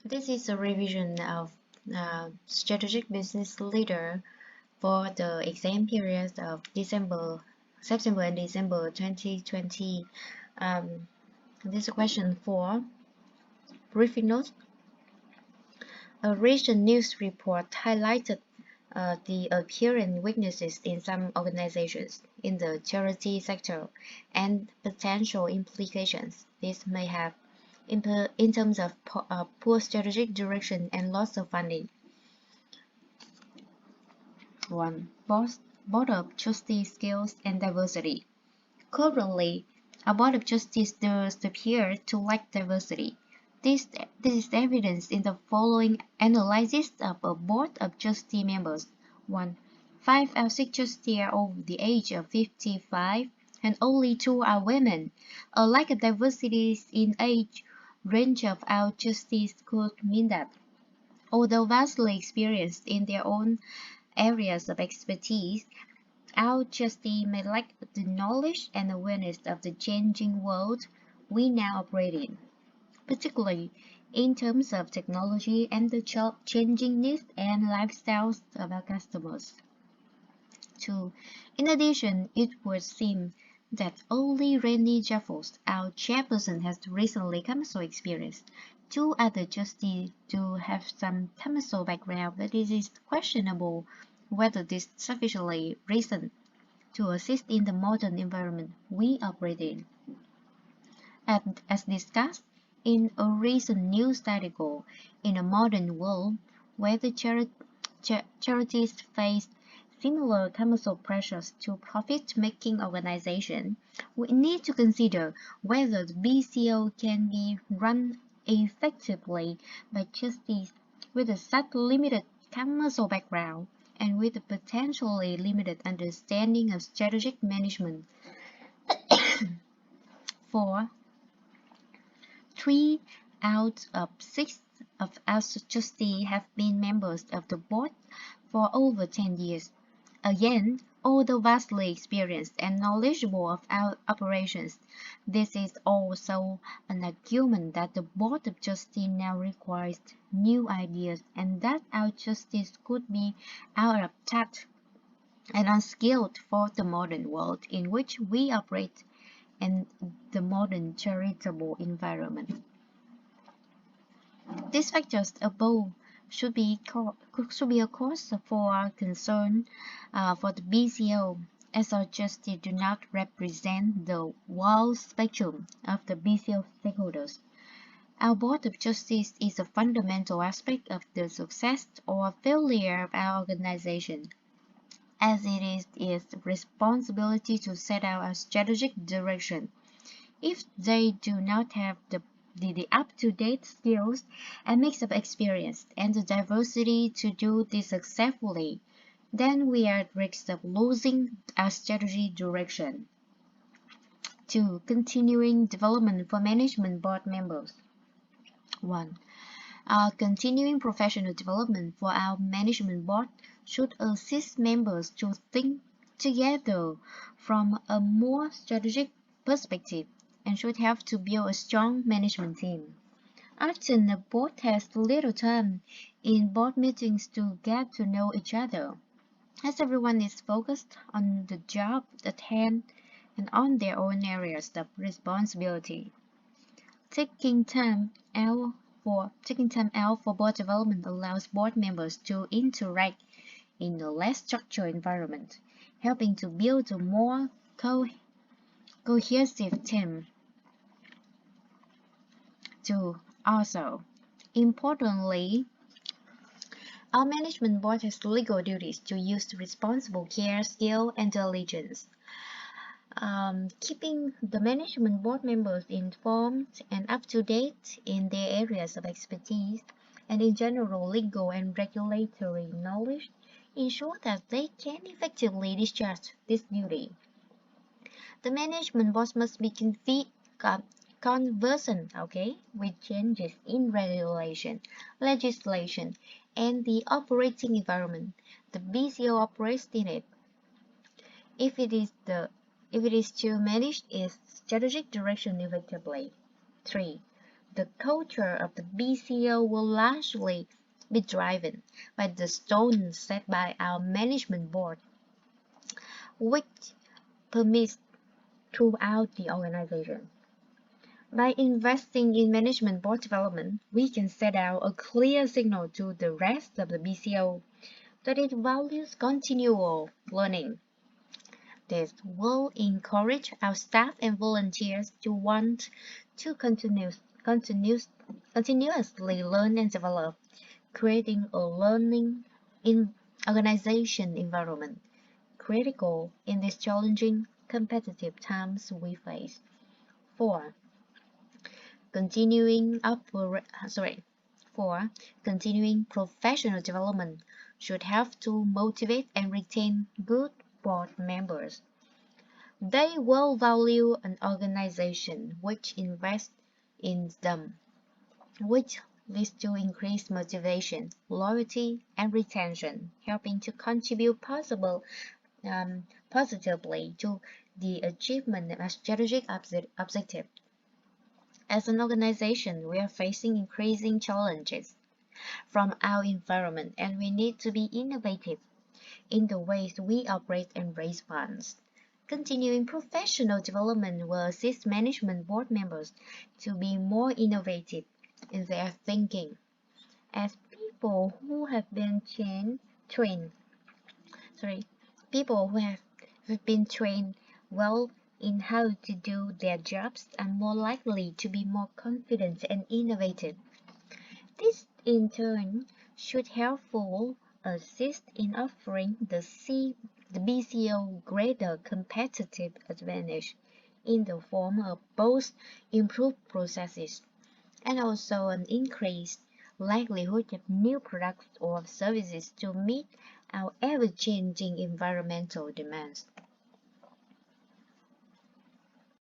This is a revision of strategic business leader for the exam period of September and December 2020. This is question 4. Briefing note. A recent news report highlighted the apparent weaknesses in some organizations in the charity sector and potential implications this may have in terms of poor strategic direction and loss of funding. 1. Board of Trustees skills and diversity. Currently, a Board of Trustees does appear to lack diversity. This is evidenced in the following analysis of a Board of Trustee members. 1. 5 out of 6 trustees are over the age of 55, and only 2 are women. A lack of diversity in age range of our trustees could mean that, although vastly experienced in their own areas of expertise, our trustees may lack the knowledge and awareness of the changing world we now operate in, particularly in terms of technology and the changing needs and lifestyles of our customers. 2. In addition, it would seem that only Randy Jeffers, our chairperson, has recently Commercial experience. 2 other trustees do have some Commercial background, but it is questionable whether this is sufficiently recent to assist in the modern environment we operate in. As discussed in a recent news article, in a modern world where the charities face similar commercial pressures to profit-making organizations, we need to consider whether the BCO can be run effectively by trustees with such limited commercial background and with a potentially limited understanding of strategic management. 4. 3 out of 6 of our trustees have been members of the board for over 10 years. Again, although vastly experienced and knowledgeable of our operations, this is also an argument that the Board of Trustees now requires new ideas and that our trustees could be out of touch and unskilled for the modern world in which we operate and the modern charitable environment. These factors above should be a cause for concern for the BCO, as our trustees do not represent the whole spectrum of the BCO stakeholders. Our Board of Trustees is a fundamental aspect of the success or failure of our organization, as it is its responsibility to set out a strategic direction. If they do not have the up-to-date skills and mix of experience and the diversity to do this successfully, then we are at risk of losing our strategy direction. 2. Continuing development for management board members. 1. Our continuing professional development for our management board should assist members to think together from a more strategic perspective and should help to build a strong management team. Often, the board has little time in board meetings to get to know each other, as everyone is focused on the job at hand and on their own areas of responsibility. Taking time out for board development allows board members to interact in a less structured environment, helping to build a more cohesive team. 2. Also, importantly, our management board has legal duties to use responsible care, skill, and diligence. Keeping the management board members informed and up to date in their areas of expertise and in general legal and regulatory knowledge ensure that they can effectively discharge this duty. The management board must be conversant, with changes in regulation, legislation, and the operating environment the BCO operates in it. If it is to manage its strategic direction effectively. 3. The culture of the BCO will largely be driven by the stones set by our management board, which permeates throughout the organization. By investing in management board development, we can set out a clear signal to the rest of the BCO that it values continual learning. This will encourage our staff and volunteers to want to continuously learn and develop, creating a learning organization environment critical in these challenging competitive times we face. 4. Continuing continuing professional development should help to motivate and retain good board members. They will value an organization which invests in them, which leads to increased motivation, loyalty, and retention, helping to contribute positively to the achievement of strategic objectives. As an organization, we are facing increasing challenges from our environment, and we need to be innovative in the ways we operate and raise funds. Continuing professional development will assist management board members to be more innovative in their thinking. As people who have been people who have been trained well in how to do their jobs are more likely to be more confident and innovative. This in turn should helpful assist in offering the BCO greater competitive advantage in the form of both improved processes and also an increased likelihood of new products or services to meet our ever-changing environmental demands.